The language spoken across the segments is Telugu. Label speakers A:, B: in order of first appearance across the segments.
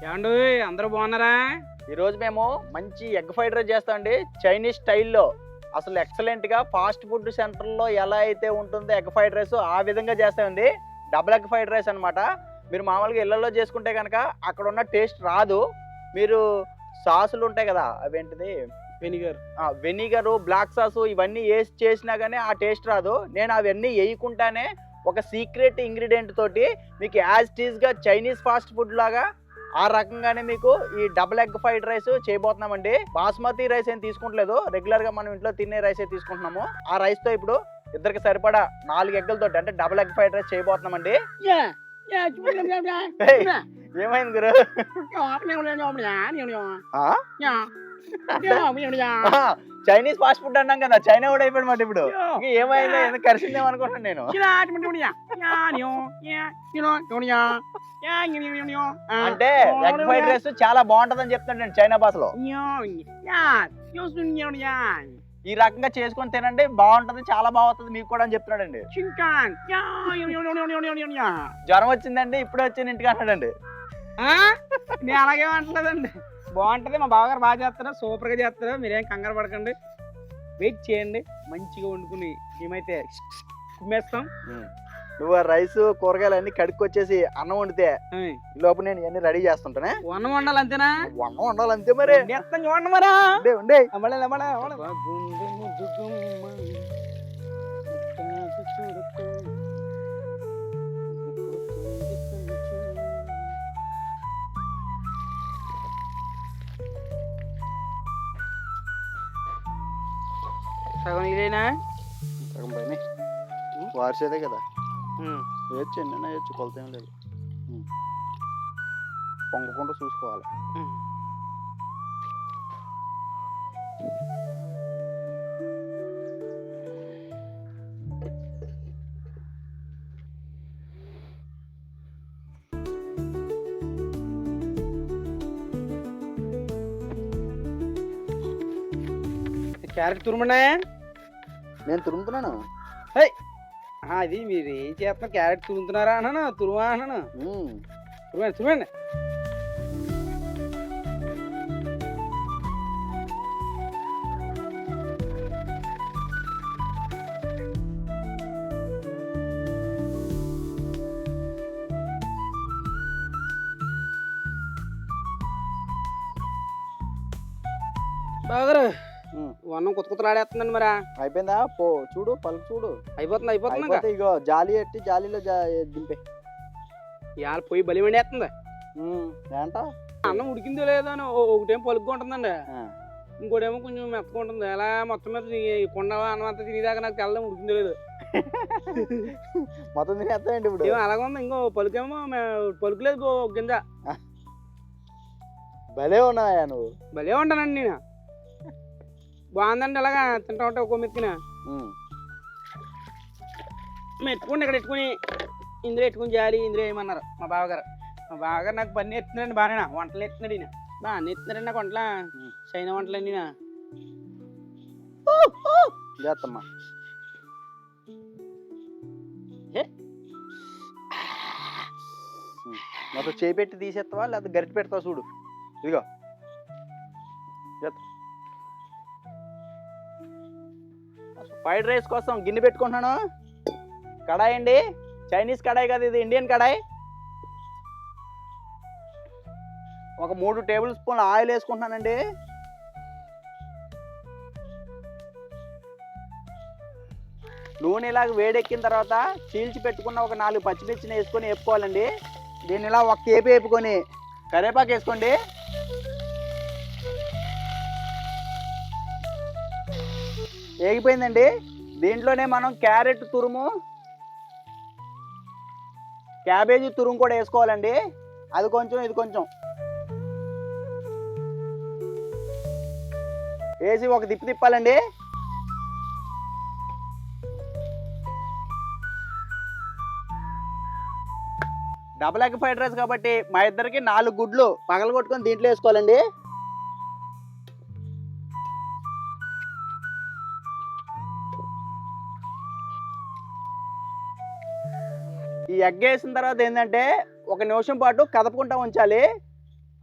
A: ఏమండి అందరూ బాగున్నారా?
B: ఈరోజు మేము మంచి ఎగ్ ఫ్రైడ్ రైస్ చేస్తామండి. చైనీస్ స్టైల్లో అసలు ఎక్సలెంట్గా ఫాస్ట్ ఫుడ్ సెంటర్లో ఎలా అయితే ఉంటుందో ఎగ్ ఫ్రైడ్ రైస్ ఆ విధంగా చేస్తామండి. డబుల్ ఎగ్ ఫ్రైడ్ రైస్ అనమాట. మీరు మామూలుగా ఇళ్లలో చేసుకుంటే కనుక అక్కడ ఉన్న టేస్ట్ రాదు. మీరు సాసులు ఉంటాయి కదా, అవేంటిది
A: వెనిగర్,
B: వెనిగరు, బ్లాక్ సాసు ఇవన్నీ వేసి చేసినా కానీ ఆ టేస్ట్ రాదు. నేను అవన్నీ వేయకుండానే ఒక సీక్రెట్ ఇంగ్రీడియంట్ తోటి మీకు యాజ్ టీజ్గా చైనీస్ ఫాస్ట్ ఫుడ్ లాగా ఆ రకంగానే మీకు ఈ డబుల్ ఎగ్ ఫ్రైడ్ రైస్ చేయబోతున్నామండి. బాస్మతి రైస్ ఏం తీసుకుంటలేదు, రెగ్యులర్ గా మనం ఇంట్లో తినే రైస్ తీసుకుంటున్నాము. ఆ రైస్ తో ఇప్పుడు ఇద్దరికి సరిపడా 4 ఎగ్గులతో అంటే డబుల్ ఎగ్ ఫ్రైడ్ రైస్ చేయబోతున్నామండి. ఏమైంది గురు? చైనీస్ ఫాస్ట్ ఫుడ్ అన్నాం కదా, చైనా కూడా అయిపోయాడు మాట ఇప్పుడు. ఏమైందో ఎందుకు కరిసిందేమో అనుకుంటున్నాను నేను. అంటే ఎగ్ ఫ్రైడ్ రైస్ చాలా బాగుంటదని చెప్తున్నాడు చైనా భాషలో. ఈ రకంగా చేసుకొని తినండి, బాగుంటది, చాలా బాగుంటుంది మీకు కూడా అని చెప్తున్నాడండి. జ్వరం వచ్చిందండి ఇప్పుడే వచ్చి ఇంటికి అన్నాడండి.
A: నేను అలాగే అంటలేదండి, బాగుంటది, మా బావగారు బాగా చేస్తారు, సూపర్ గా చేస్తారు, మీరేం కంగారు పడకండి, వెయిట్ చేయండి, మంచిగా వండుకుని మేమైతే కుమ్మేస్తాం.
B: నువ్వు రైస్ కూరగాయలు అన్ని కడుక్కొచ్చేసి అన్నం వండితే లోపు నేను ఇవన్నీ రెడీ చేస్తుంటానే.
A: అన్నం వండాలి అంతేనా?
B: అన్నం వండాలి అంతే మరి.
A: చూడండి మరా సగం ఇదేనా?
B: సగం పైన వార్చేదే కదా, వేయచ్చు, ఎన్నైనా వేయచ్చు, కొలత ఏం లేదు. పొంగకుండా చూసుకోవాలి.
A: క్యారెట్ తురుమన్నా?
B: నేను తురుముతున్నాను.
A: అది మీరు ఏం చేస్తున్నారు? క్యారెట్ తురుముతున్నారా అన్నాను, తురుమా అన్నాను. తురుమండి తురుమండి. బాగారు అన్నం కొత్త కొత్త రాడేస్తుందండి. మరి
B: అయిపోయిందా? పో చూడు, పలుకు చూడు.
A: అయిపోతుంది అయిపోతుంది.
B: ఇగో జాలి ఎట్టి జాలీలో దింపే.
A: ఇవాళ పొయ్యి బలి వండేస్తుంది.
B: ఏంట
A: అన్నం ఉడికిందో లేదో అని ఒకటేమో పలుగ్గా ఉంటుందండి, ఇంకోటేమో కొంచెం మెత్తగా ఉంటుంది. అలా మొత్తం మీద కొండ అన్నం అంతా తినేదాకా నాకు తెల్లడం ఉడికిందో లేదు.
B: మొత్తం తినేస్తాయండి ఇప్పుడు.
A: అలాగే ఉంది. ఇంకో పలుకేమో పలుకులేదు కింద.
B: భలే ఉన్నాయా నువ్వు?
A: భలే ఉంటానండి నేను. బాగుందండి, అలాగా తింటా ఉంటా ఒక్కో మెత్తిన. మెట్టుకుని ఇక్కడ ఎట్టుకుని ఇందులో ఎట్టుకుని జాలి ఇందులో ఏమన్నారు మా బావగారు. మా బావగారు నాకు పని ఎత్తున్నాడండి, బాగా వంటలు ఎత్తున్నాడు. ఈయన బాగా ఎత్తున్నాడండి నాకు వంటల, చైనా వంటలండి.
B: చేస్తమ్మా మొత్తం చేపెట్టి తీసేస్తావా లేకపోతే గరిటె పెడతావా? చూడు ఇదిగో ఫ్రైడ్ రైస్ కోసం గిన్నె పెట్టుకుంటున్నాను. కడాయి అండి, చైనీస్ కడాయి కాదు ఇది, ఇండియన్ కడాయి. ఒక 3 టేబుల్ స్పూన్ల ఆయిల్ వేసుకుంటున్నానండి. నూనె ఇలాగ వేడెక్కిన తర్వాత చీల్చి పెట్టుకున్న ఒక 4 పచ్చిమిర్చిని వేసుకొని వేపుకోవాలండి. దీన్ని ఇలా ఒక కేపు వేపుకొని కరివేపాకు వేసుకోండి. వేగిపోయిందండి. దీంట్లోనే మనం క్యారెట్ తురుము, క్యాబేజీ తురుము కూడా వేసుకోవాలండి. అది కొంచెం ఇది కొంచెం వేసి ఒక తిప్పాలండి. డబుల్ ఎగ్ ఫ్రైడ్ రైస్ కాబట్టి మా ఇద్దరికి 4 గుడ్లు పగలగొట్టుకొని దీంట్లో వేసుకోవాలండి. ఈ ఎగ్ వేసిన తర్వాత ఏంటంటే 1 నిమిషం పాటు కదపకుండా ఉంచాలి.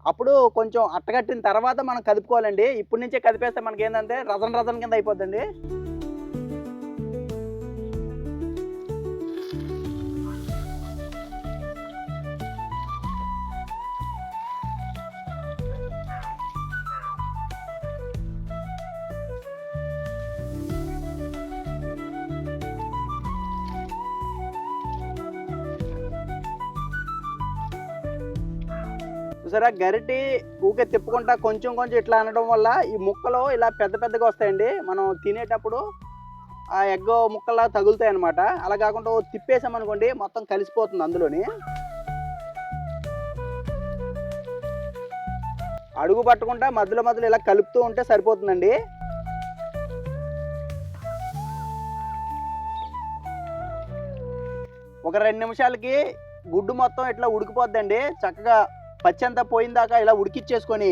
B: అప్పుడు కొంచెం అట్టగట్టిన తర్వాత మనం కదుపుకోవాలండి. ఇప్పటి నుంచే కదిపేస్తే మనకి ఏంటంటే రసన రసన కింద అయిపోద్దండి. చూసారా గరిటి ఊకే తిప్పుకుంటా కొంచెం కొంచెం ఇట్లా అనడం వల్ల ఈ ముక్కలు ఇలా పెద్ద పెద్దగా వస్తాయండి. మనం తినేటప్పుడు ఆ ఎగ్ ముక్కలా తగులుతాయి అనమాట. అలా కాకుండా తిప్పేసామనుకోండి మొత్తం కలిసిపోతుంది అందులోని. అడుగు పట్టకుండా మధ్యలో మధ్యలో ఇలా కలుపుతూ ఉంటే సరిపోతుందండి. ఒక 2 నిమిషాలకి గుడ్డు మొత్తం ఇట్లా ఉడికిపోద్దండి. చక్కగా పచ్చి అంతా పోయిందాకా ఇలా ఉడికిచ్చేసుకొని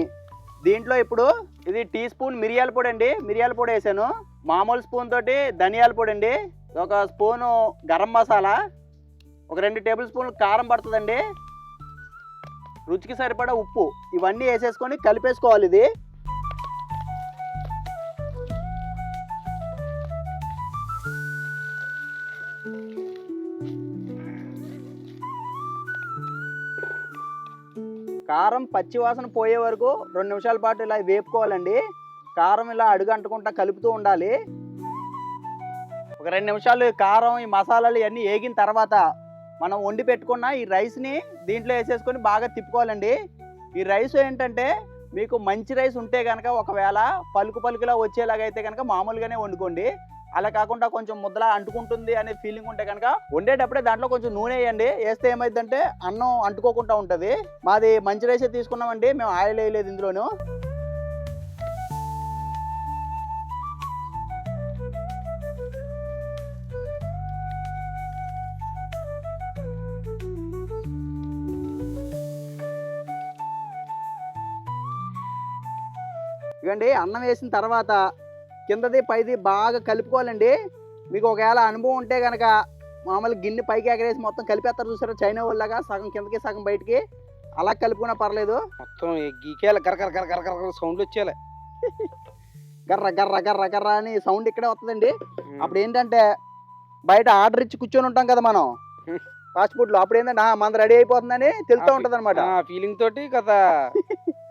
B: దీంట్లో ఇప్పుడు ఇది టీ స్పూన్ మిరియాల పొడి అండి. మిరియాల పొడి వేసాను. మామూలు స్పూన్ తోటి ధనియాల పొడి అండి. ఒక స్పూను గరం మసాలా, ఒక 2 టేబుల్ స్పూన్లు కారం పడుతుందండి. రుచికి సరిపడా ఉప్పు ఇవన్నీ వేసేసుకొని కలిపేసుకోవాలి. ఇది కారం పచ్చి వాసన పోయే వరకు 2 నిమిషాల పాటు ఇలా వేపుకోవాలండి. కారం ఇలా అడుగు అంటుకుంటా కలుపుతూ ఉండాలి. ఒక 2 నిమిషాలు కారం ఈ మసాలాలు ఇవన్నీ వేగిన తర్వాత మనం వండి పెట్టుకున్న ఈ రైస్ని దీంట్లో వేసేసుకొని బాగా తిప్పుకోవాలండి. ఈ రైస్ ఏంటంటే మీకు మంచి రైస్ ఉంటే కనుక ఒకవేళ పలుకు పలుకులా వచ్చేలాగైతే కనుక మామూలుగానే వండుకోండి. అలా కాకుండా కొంచెం ముద్దలా అంటుకుంటుంది అనే ఫీలింగ్ ఉంటే కనుక వండేటప్పుడే దాంట్లో కొంచెం నూనె వేయండి. వేస్తే ఏమైందంటే అన్నం అంటుకోకుండా ఉంటుంది. మాది మంచి రైసే తీసుకున్నామండి, మేము ఆయిల్ వేయలేదు ఇందులోను. ఇవ్వండి అన్నం వేసిన తర్వాత కిందది పైది బాగా కలుపుకోవాలండి. మీకు ఒకవేళ అనుభవం ఉంటే కనుక మామూలు గిన్నె పైకి ఎగరేసి మొత్తం కలిపేస్తారు చూసారా చైనా వాళ్ళగా, సగం కిందకి సగం బయటికి, అలా కలుపుకున్నా పర్లేదు.
A: మొత్తం గీకేయాలి, గర్ర గర్ర గర్ర గర్ర సౌండ్ వచ్చేయాలి.
B: గర్ర గర్ర గర్ర గర్ర అని సౌండ్ ఇక్కడే వస్తుందండి. అప్పుడు ఏంటంటే బయట ఆర్డర్ ఇచ్చి కూర్చొని ఉంటాం కదా మనం ఫాస్ట్ ఫుడ్ లో, అప్పుడు ఏంటంటే మన రెడీ అయిపోతుందని తెలుస్తూ ఉంటది అనమాట.
A: ఫీలింగ్ తోటి కదా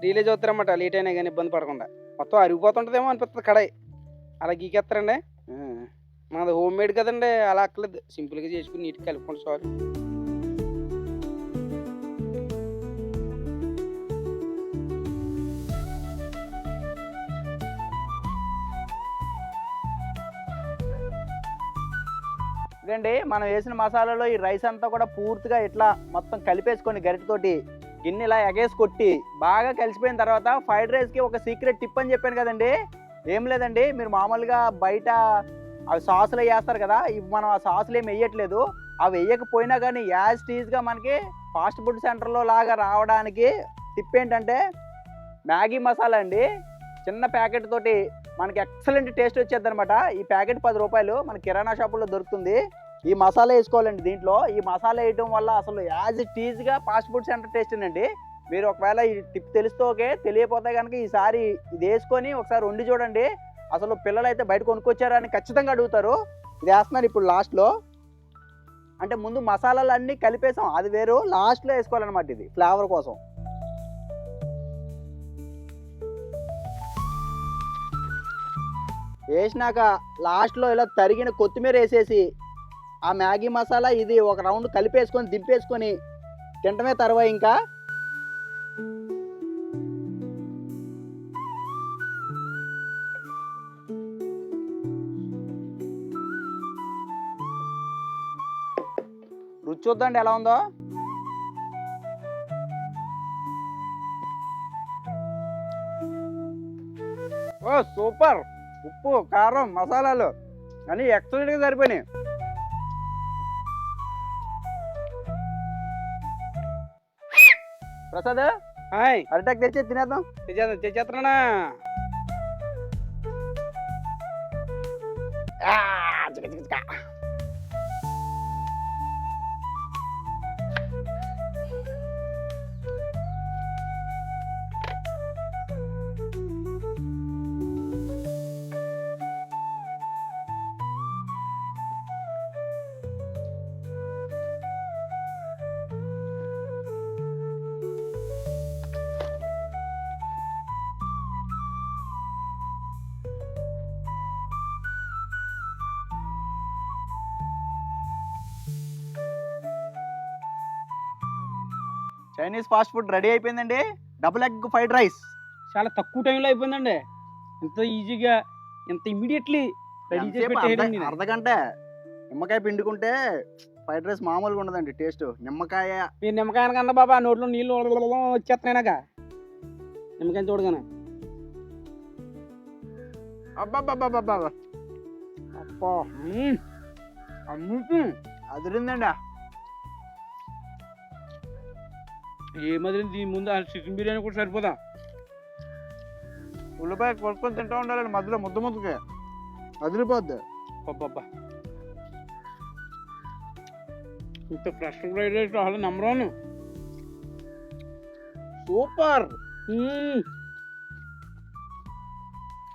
A: రిలీజ్ అవుతారన్నమాట. లేట్ అయినా కానీ ఇబ్బంది పడకుండా. మొత్తం అరిగిపోతుంటదేమో అనిపిస్తుంది కడాయి, అలా గీకేస్తారండి. మనది హోమ్ మేడ్ కదండి, అలా అక్కర్లేదు, సింపుల్గా చేసుకుని నీట్గా కలుపుకోండి సారీ.
B: ఇదండి మనం వేసిన మసాలాలో ఈ రైస్ అంతా కూడా పూర్తిగా ఇట్లా మొత్తం కలిపేసుకొని గరిటతోటి గిన్నె ఇలా ఎగేసి కొట్టి బాగా కలిసిపోయిన తర్వాత ఫ్రైడ్ రైస్కి ఒక సీక్రెట్ టిప్ అని చెప్పాను కదండి. ఏం లేదండి, మీరు మామూలుగా బయట అవి సాసులు వేస్తారు కదా, ఇవి మనం ఆ సాసులు ఏమి వేయట్లేదు. అవి వేయకపోయినా కానీ యాజ్ టీజ్గా మనకి ఫాస్ట్ ఫుడ్ సెంటర్లో లాగా రావడానికి టిప్ ఏంటంటే మ్యాగీ మసాలా అండి. చిన్న ప్యాకెట్ తోటి మనకి ఎక్సలెంట్ టేస్ట్ వచ్చేది అనమాట. ఈ ప్యాకెట్ 10 రూపాయలు మన కిరాణా షాపుల్లో దొరుకుతుంది. ఈ మసాలా వేసుకోవాలండి దీంట్లో. ఈ మసాలా వేయటం వల్ల అసలు యాజ్ ఇట్ ఈజ్గా ఫాస్ట్ ఫుడ్ సెంటర్ టేస్ట్ అండి. మీరు ఒకవేళ ఈ టిప్ తెలిస్తే ఓకే, తెలియపోతే కనుక ఈసారి ఇది వేసుకొని ఒకసారి వండి చూడండి. అసలు పిల్లలు అయితే బయట కొనుక్కొచ్చారా అని ఖచ్చితంగా అడుగుతారు. ఇది వేస్తున్నారు ఇప్పుడు లాస్ట్లో. అంటే ముందు మసాలాలు అన్నీ కలిపేసాం, అది వేరు, లాస్ట్లో వేసుకోవాలన్నమాట ఇది ఫ్లేవర్ కోసం. వేసినాక లాస్ట్లో ఇలా తరిగిన కొత్తిమీర వేసేసి ఆ మ్యాగీ మసాలా ఇది ఒక రౌండ్ కలిపేసుకొని దింపేసుకొని తింటమే తర్వాత ఇంకా రుచి చూద్దండి ఎలా ఉందో. ఓ సూపర్! ఉప్పు కారం మసాలాలు అన్నీ ఎక్సలెంట్గా సరిపోయినాయి. ప్రసాద్ అరటాక్ తెచ్చి తినేద్దాం.
A: తెచ్చేస్తున్నా.
B: చైనీస్ ఫాస్ట్ ఫుడ్ రెడీ అయిపోయిందండి. Double egg fried rice.
A: చాలా తక్కువ టైంలో అయిపోయిందండి. ఇంత ఈజీగా ఇంత ఇమీడియట్లీ రెడీ చేసి పెట్టేయండి.
B: అర్ధగంట. నిమ్మకాయ పిండుకుంటే ఫ్రైడ్ రైస్ మామూలుగా ఉండదండి టేస్ట్. నిమ్మకాయ
A: మీరు నిమ్మకాయ కన్నా బాబా నోట్లో నీళ్ళు వచ్చేస్తున్నాయినాక నిమ్మకాయ చూడగానే
B: అబ్బాబ్బాబ్బా
A: అబ్బా
B: అదిరిందండి.
A: ఏ మదిలింది దీని ముందు చికెన్ బిర్యానీ కూడా సరిపోదా.
B: ఉల్లిపాయ కొట్టుకొని తింటూ ఉండాలండి మధ్యలో ముద్దకే అదిరిపోద్ది.
A: అబ్బబ్బా ఇంత ఫ్రెష్ ఫ్రైడ్ రైస్ అసలు నెంబర్ 1
B: సూపర్.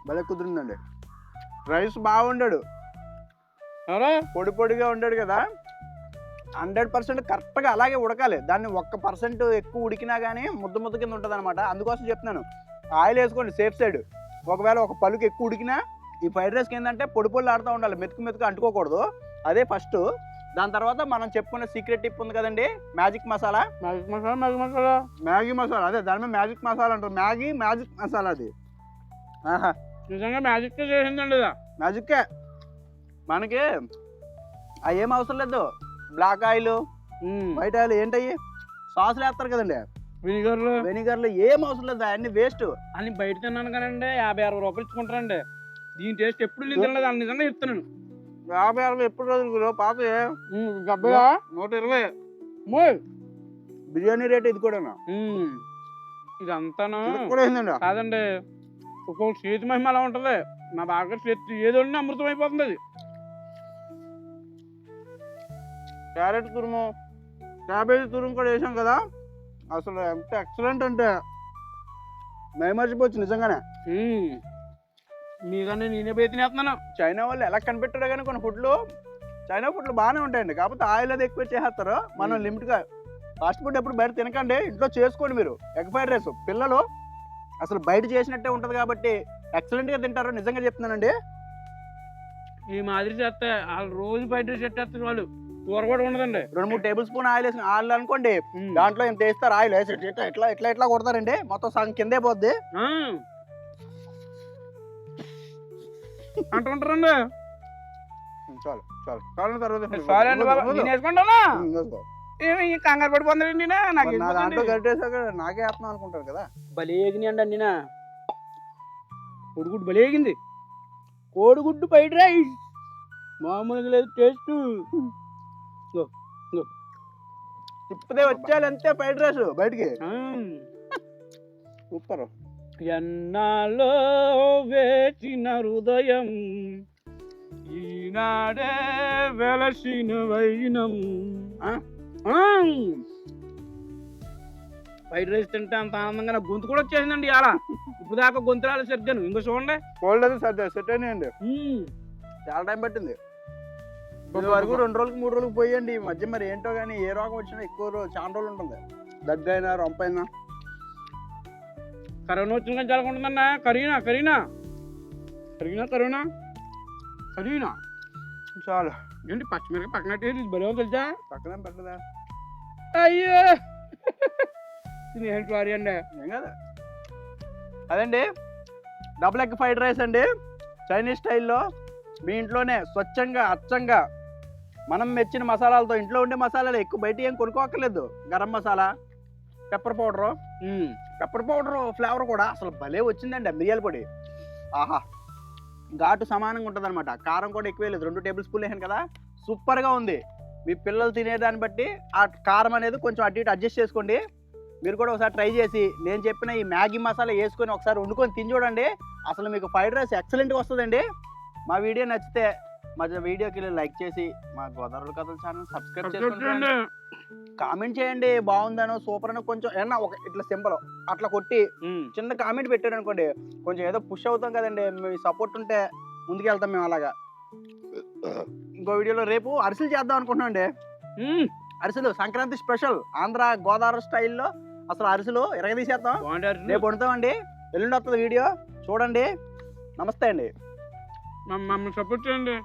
B: భలే కుదిరిందండి. రైస్ బాగుండాడు, పొడి పొడిగా ఉండాడు కదా. 100% కరెక్ట్గా అలాగే ఉడకాలి. దాన్ని 1% ఎక్కువ ఉడికినా కానీ ముద్ద కింద ఉంటుంది అనమాట. అందుకోసం చెప్తున్నాను ఆయిల్ వేసుకోండి సేఫ్ సైడ్. ఒకవేళ ఒక పలుకు ఎక్కువ ఉడికినా ఈ ఫ్రైడ్ రైస్కి ఏంటంటే పొడి పొడి ఆడుతూ ఉండాలి, మెతుకు అంటుకోకూడదు. అదే ఫస్ట్. దాని తర్వాత మనం చెప్పుకున్న సీక్రెట్ టిప్ ఉంది కదండి, మ్యాజిక్ మసాలా. మ్యాగీ మసాలా అదే దాని మీద మ్యాజిక్ మసాలా అంటారు. మ్యాజిక్ మసాలా అది. ఆహా
A: నిజంగా మ్యాజిక్ చేసిందండి.
B: మ్యాజిక్కే. మనకి ఏం అవసరం లేదు. బ్లాక్ ఆయిల్, వైట్ ఆయిల్ ఏంటయ్యి సాసులు వేస్తారు కదండి, వెనిగర్లు ఏం అవసరం లేదు. అన్ని వేస్ట్
A: అని బయట తిన్నాను కానండి 50-60 రూపాయలు ఇచ్చుకుంటారండి. దీని టేస్ట్ ఎప్పుడు నేను తినలేదు. అని నిజంగా చెప్తున్నాను.
B: 50-60 ఎప్పుడు రోజులు పాత 120 బిర్యానీ రేట్. ఇది కూడా
A: ఇదంతాను కాదండి. ఒక్కొక్క చేతి మహిమ అలా ఉంటుంది. మా బాగా చేతి ఏదో అమృతం అయిపోతుంది అది.
B: క్యారెట్ తురుము, క్యాబేజీ తురుము కూడా వేసాం కదా. అసలు ఎంత ఎక్సలెంట్ అంటే మర్చిపోవచ్చు నిజంగానే.
A: మీకన్నా నేనే పోయి తినేస్తున్నాను.
B: చైనా వాళ్ళు ఎలా కనిపెట్టారో కానీ కొన్ని ఫుడ్లు, చైనా ఫుడ్లు బాగానే ఉంటాయండి. కాకపోతే ఆయిల్ అది ఎక్కువ చేస్తారు. మనం లిమిట్గా ఫాస్ట్ ఫుడ్ ఎప్పుడు బయట తినకండి, ఇంట్లో చేసుకోండి మీరు. ఎగ్ ఫ్రైడ్ రైస్ పిల్లలు అసలు బయట చేసినట్టే ఉంటుంది కాబట్టి ఎక్సలెంట్గా తింటారు. నిజంగా చెప్తున్నానండి.
A: ఈ మాదిరి చేస్తే వాళ్ళు రోజు బయట చేస్తారు. వాళ్ళు కూర కూడా ఉండదండి.
B: 2-3 టేబుల్ స్పూన్ ఆయిల్ వేసి ఆయిల్ అనుకోండి, దాంట్లో ఎంత వేస్తారు ఆయిల్ వేసి ఎట్లా కొడతారండి, మొత్తం సగం కిందే పోద్ది
A: అంటుంటారండి.
B: చాలు చాలు చాలు తర్వాత
A: కంగారు పడిపోతుందండి.
B: దాంట్లో గడ్డేసాక నాకే వేస్తున్నాం అనుకుంటారు కదా.
A: భలే ఎగినాయండి అండి. కోడిగుడ్డు భలే ఎగింది. కోడిగుడ్డు ఫ్రైడ్ రైస్ మామూలుగా లేదు టేస్ట్.
B: తిప్పితే వచ్చేయాలి అంతే ఫ్రైడ్ రైస్ బయటికి. సూపర్.
A: ఎన్నాలో వేచిన హృదయం ఈనాడే వెలసిన వైనం. ఫ్రైడ్ రైస్ తింటే అంత ఆనందంగా గొంతు కూడా వచ్చేసిందండి. అలా ఇప్పుడు దాకా గొంతు రాలేదు సరిగ్గాను. ఇంకో చూడండి
B: కోల్డ్ అది సెట్ అయినాయండి. చాలా టైం పట్టింది. ఇది వరకు 2 రోజులకి 3 రోజులకి పోయండి. ఈ మధ్య మరి ఏంటో కానీ ఏ రోగం వచ్చినా ఎక్కువ చాలా రోజులు ఉంటుంది. దగ్గైనా రొంపైనా.
A: కరోనా వచ్చిన చాలా ఉంటుందన్న. కరీనా
B: చాలు
A: ఏంటి పచ్చిమిరపకాయ పక్కన బలే తెలుసా.
B: పక్కన పెట్టదా?
A: అయ్యో ఏంటి సారీ అండి.
B: ఏం కదా అదండి డబుల్ ఎగ్ ఫ్రైడ్ రైస్ అండి, చైనీస్ స్టైల్లో. మీ ఇంట్లోనే స్వచ్ఛంగా అచ్చంగా మనం మెచ్చిన మసాలాలతో, ఇంట్లో ఉండే మసాలాలు ఎక్కువ బయట ఏం కొనుక్కోక్కర్లేదు. Garam masala, pepper powder flavour కూడా అసలు భలే వచ్చిందండి. మిరియాల పొడి ఆహా ఘాటు సమానంగా ఉంటుంది అనమాట. కారం కూడా ఎక్కువ లేదు, 2 టేబుల్ స్పూన్లు వేసాను కదా. సూపర్గా ఉంది. మీ పిల్లలు తినేదాన్ని బట్టి ఆ కారం అనేది కొంచెం అటు ఇటు అడ్జస్ట్ చేసుకోండి. మీరు కూడా ఒకసారి ట్రై చేసి నేను చెప్పిన ఈ మ్యాగీ మసాలా వేసుకొని ఒకసారి వండుకొని తిని చూడండి. అసలు మీకు ఫ్రైడ్ రైస్ ఎక్సలెంట్గా వస్తుందండి. మా వీడియో నచ్చితే మా వీడియోకి లైక్ చేసి మా గోదావరి కథల ఛానల్ సబ్స్క్రైబ్ చేసుకోండి. కామెంట్ చేయండి బాగుందనో సూపర్ అనో. కొంచెం ఏమన్నా ఒక ఇట్లా సింపుల్ అట్లా కొట్టి చిన్న కామెంట్ పెట్టారు అనుకోండి, కొంచెం ఏదో పుష్ అవుతాం కదండి. మీ సపోర్ట్ ఉంటే ముందుకెళ్తాం మేము. అలాగా ఇంకో వీడియోలో రేపు అరిసెలు చేద్దాం అనుకుంటున్నాం అండి. అరిసెలు సంక్రాంతి స్పెషల్ ఆంధ్ర గోదావరి స్టైల్లో అసలు అరిసెలు ఇరగదీసేద్దాం. రేపు వండుతామండి. ఎల్లుండి వస్తుంది వీడియో చూడండి. నమస్తే అండి.
A: మమ్మల్ని సపోర్ట్ చేయండి.